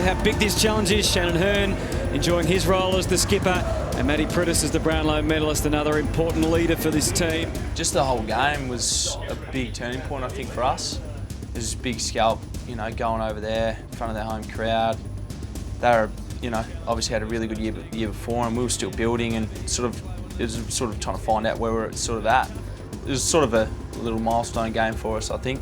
how big this challenge is. Shannon Hearn enjoying his role as the skipper, and Matty Priddis as the Brownlow medalist, another important leader for this team. Just the whole game was a big turning point, I think, for us. There's a big scalp, you know, going over there in front of their home crowd. They were, you know, obviously had a really good year before, and we were still building, and it was sort of trying to find out where we're sort of at. It was sort of a little milestone game for us, I think,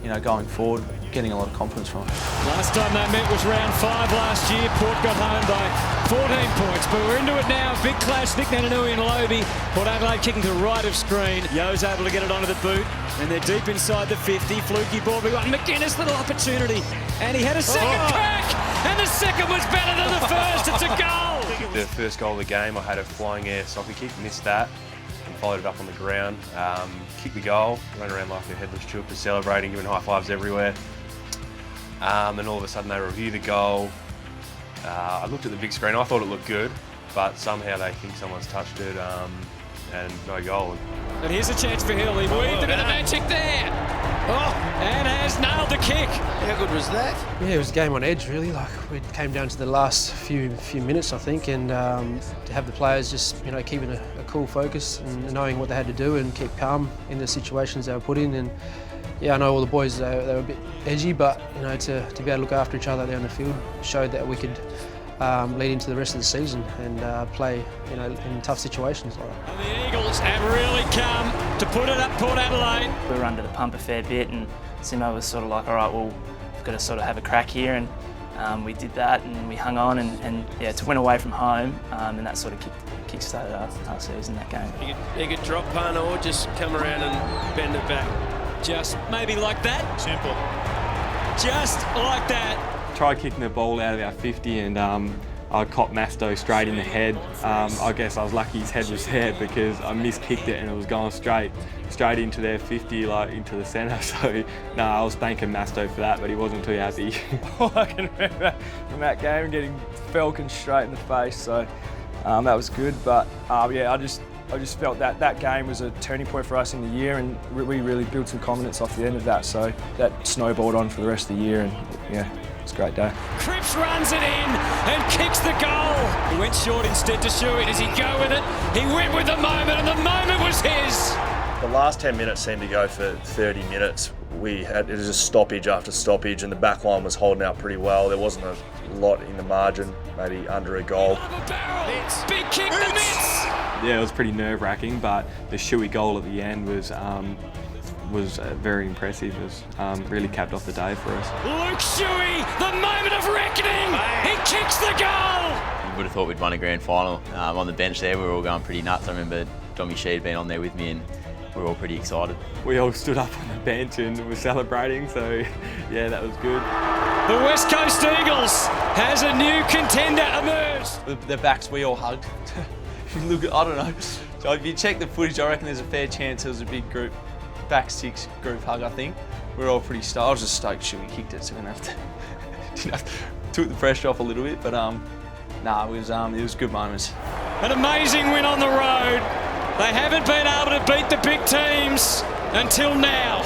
you know, going forward, getting a lot of confidence from it. Last time they met was round 5 last year. Port got home by 14 points, but we're into it now. Big clash, Nick Nananui and Lobe. Port Adelaide kicking to the right of screen. Yo's able to get it onto the boot, and they're deep inside the 50. Fluky ball, we got McGuinness, little opportunity, and he had a second crack, and the second was better than the first. It's a goal. The first goal of the game, I had a flying air soccer kick, missed that, and followed it up on the ground. Kicked the goal, ran around like a headless chook, was celebrating, giving high fives everywhere. And all of a sudden they review the goal. I looked at the big screen, I thought it looked good, but somehow they think someone's touched it and no goal. And here's a chance for Hill. He weaved a bit of magic there. And has nailed the kick. How good was that? Yeah, it was a game on edge, really. Like, we came down to the last few minutes, I think, and to have the players just, you know, keeping a cool focus and knowing what they had to do and keep calm in the situations they were put in. And yeah, I know all the boys, they were a bit edgy, but, you know, to be able to look after each other there on the field showed that we could lead into the rest of the season and play, you know, in tough situations like that. And the Eagles have really come to put it up Port Adelaide. We were under the pump a fair bit, and Simo was sort of like, all right, well, we've got to sort of have a crack here, and we did that, and we hung on, and yeah, to win away from home, and that sort of kick-started our season, that game. You could drop punt or just come around and bend it back. Just maybe like that. Simple. Just like that. Tried kicking the ball out of our 50 and I caught Masto straight in the head. I guess I was lucky his head was there because I miskicked it and it was going straight into their 50, like into the centre. So no, I was thanking Masto for that, but he wasn't too happy. I can remember from that game getting Falcon straight in the face, so that was good. But yeah, I just felt that game was a turning point for us in the year, and we really built some confidence off the end of that. So that snowballed on for the rest of the year, and yeah, it's a great day. Cripps runs it in and kicks the goal. He went short instead to Shuey. Does he go with it? He went with the moment, and the moment was his. The last 10 minutes seemed to go for 30 minutes. It was just stoppage after stoppage, and the back line was holding out pretty well. There wasn't a lot in the margin, maybe under a goal. Big kick, the mitts. Yeah, it was pretty nerve-wracking, but the Shuey goal at the end was very impressive. It was really capped off the day for us. Luke Shuey, the moment of reckoning. He kicks the goal. You would have thought we'd won a grand final. On the bench there, we were all going pretty nuts. I remember Tommy Sheed being on there with me, and we were all pretty excited. We all stood up on the bench and were celebrating, so yeah, that was good. The West Coast Eagles has a new contender emerged. The backs we all hugged. Look, I don't know. So if you check the footage, I reckon there's a fair chance it was a big group, back six group hug, I think. We were all pretty stoked. I was just stoked Shuey kicked it, so we didn't have to took the pressure off a little bit, but nah, it was good moments. An amazing win on the road. They haven't been able to beat the big teams until now.